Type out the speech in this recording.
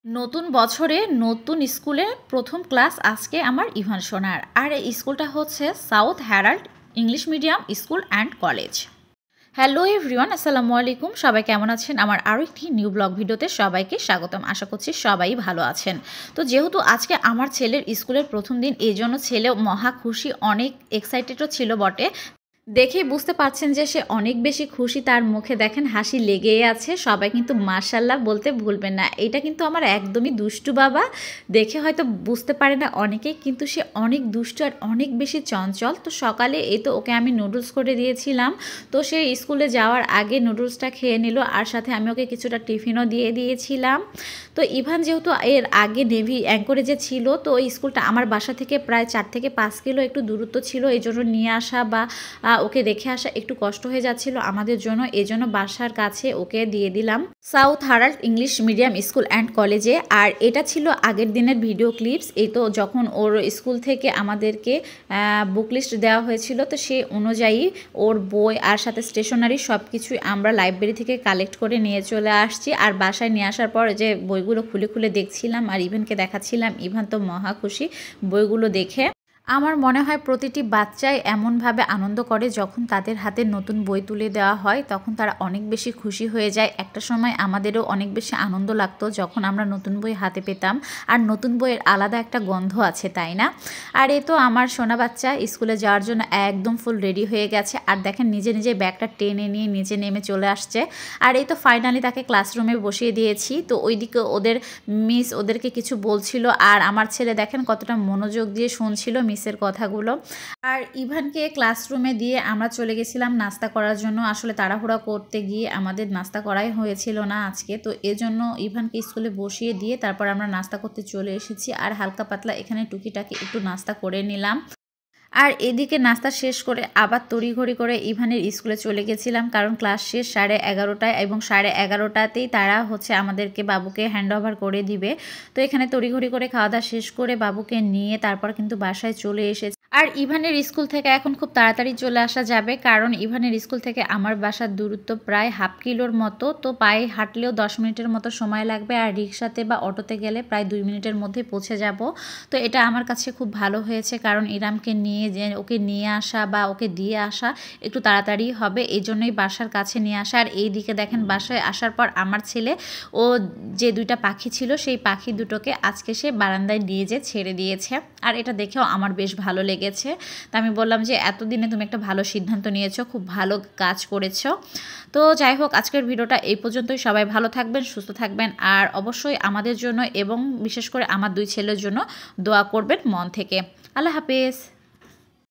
নতুন বছরে নতুন স্কুলে প্রথম ক্লাস আজকে আমার ইভান সোনার। আর এই স্কুলটা হচ্ছে south Herald English medium school and college. Hello everyone, আসসালামু আলাইকুম। সবাই কেমন আছেন? আমার আরও একটি নিউ ব্লগ ভিডিওতে সবাইকে স্বাগতম। আশা করছি সবাই ভালো আছেন। তো যেহেতু আজকে আমার ছেলের স্কুলের প্রথম দিন, এই জন্য ছেলে মহা খুশি, অনেক এক্সাইটেডও ছিল বটে। দেখেই বুঝতে পারছেন যে সে অনেক বেশি খুশি, তার মুখে দেখেন হাসি লেগেই আছে। সবাই কিন্তু মাশাআল্লাহ বলতে ভুলবেন না। এটা কিন্তু আমার একদমই দুষ্টু বাবা, দেখে হয়তো বুঝতে পারে না অনেকেই, কিন্তু সে অনেক দুষ্টু আর অনেক বেশি চঞ্চল। তো সকালে এই তো ওকে আমি নুডলস করে দিয়েছিলাম, তো সে স্কুলে যাওয়ার আগে নুডলসটা খেয়ে নিল, আর সাথে আমি ওকে কিছুটা টিফিনও দিয়ে দিয়েছিলাম। তো ইভান যেহেতু এর আগে নেভি অ্যাঙ্করেজে ছিল, তো ওই স্কুলটা আমার বাসা থেকে প্রায় 4 থেকে 5 কিলো একটু দূরত্ব ছিল, এই জন্য নিয়ে আসা বা ওকে রেখে আসা একটু কষ্ট হয়ে যাচ্ছিল আমাদের জন্য। এই জন্য বাসার কাছে ওকে দিয়ে দিলাম south Harald English medium school and কলেজে। আর এটা ছিল আগের দিনের ভিডিও ক্লিপস। এই তো যখন ওর স্কুল থেকে আমাদেরকে বুক লিস্ট দেওয়া হয়েছিল, তো সেই অনুযায়ী ওর বই আর সাথে স্টেশনারি সব কিছুই আমরা লাইব্রেরি থেকে কালেক্ট করে নিয়ে চলে আসছি। আর বাসায় নিয়ে আসার পর যে বইগুলো খুলে খুলে দেখছিলাম আর ইভানকে দেখাচ্ছিলাম। ইভান তো মহা খুশি বইগুলো দেখে। আমার মনে হয় প্রতিটি বাচ্চাই এমনভাবে আনন্দ করে যখন তাদের হাতে নতুন বই তুলে দেওয়া হয়, তখন তারা অনেক বেশি খুশি হয়ে যায়। একটা সময় আমাদেরও অনেক বেশি আনন্দ লাগতো যখন আমরা নতুন বই হাতে পেতাম, আর নতুন বইয়ের আলাদা একটা গন্ধ আছে, তাই না? আর এই তো আমার সোনা বাচ্চা স্কুলে যাওয়ার জন্য একদম ফুল রেডি হয়ে গেছে। আর দেখেন নিজে নিজে ব্যাগটা টেনে নিয়ে নিচে নেমে চলে আসছে। আর এই তো ফাইনালি তাকে ক্লাসরুমে বসিয়ে দিয়েছি। তো ওইদিকে ওদের মিস ওদেরকে কিছু বলছিল, আর আমার ছেলে দেখেন কতটা মনোযোগ দিয়ে শুনছিল মিসের কথাগুলো। আর ইভানকে ক্লাসরুমে দিয়ে আমরা চলে গেছিলাম নাস্তা করার জন্য। আসলে তাড়াহুড়া করতে গিয়ে আমাদের নাস্তা করাই হয়েছিল না আজকে, তো এজন্য ইভানকে স্কুলে বসিয়ে দিয়ে তারপর আমরা নাস্তা করতে চলে এসেছি। আর হালকা পাতলা এখানে টুকিটাকি একটু নাস্তা করে নিলাম। আর এদিকে নাস্তা শেষ করে আবার তড়িঘড়ি করে ইভানের স্কুলে চলে গেছিলাম, কারণ ক্লাস শেষ 11:30টায়, এবং 11:30টাতেই তারা হচ্ছে আমাদেরকে বাবুকে হ্যান্ড ওভার করে দিবে। তো এখানে তড়িঘড়ি করে খাওয়া দাওয়া শেষ করে বাবুকে নিয়ে তারপর কিন্তু বাসায় চলে এসেছি। আর ইভানের স্কুল থেকে এখন খুব তাড়াতাড়ি চলে আসা যাবে, কারণ ইভানের স্কুল থেকে আমার বাসার দূরত্ব প্রায় হাফ কিলোর মতো। তো পায়ে হাঁটলেও 10 মিনিটের মতো সময় লাগবে, আর রিক্সাতে বা অটোতে গেলে প্রায় 2 মিনিটের মধ্যে পৌঁছে যাব। তো এটা আমার কাছে খুব ভালো হয়েছে, কারণ ইরামকে নিয়ে যে ওকে নিয়ে আসা বা ওকে দিয়ে আসা একটু তাড়াতাড়ি হবে, এই জন্যই বাসার কাছে নিয়ে আসা। আর এই দিকে দেখেন বাসায় আসার পর আমার ছেলে ও যে 2টা পাখি ছিল সেই পাখি দুটোকে আজকে সে বারান্দায় নিয়ে যে ছেড়ে দিয়েছে। আর এটা দেখেও আমার বেশ ভালো লেগেছে। তা আমি বললাম যে এতদিনে তুমি একটা ভালো সিদ্ধান্ত নিয়েছো, খুব ভালো কাজ করেছো। তো যাই হোক, আজকের ভিডিওটা এই পর্যন্তই। সবাই ভালো থাকবেন, সুস্থ থাকবেন, আর অবশ্যই আমাদের জন্য এবং বিশেষ করে আমার 2 ছেলের জন্য দোয়া করবেন মন থেকে। আল্লাহ হাফেজ।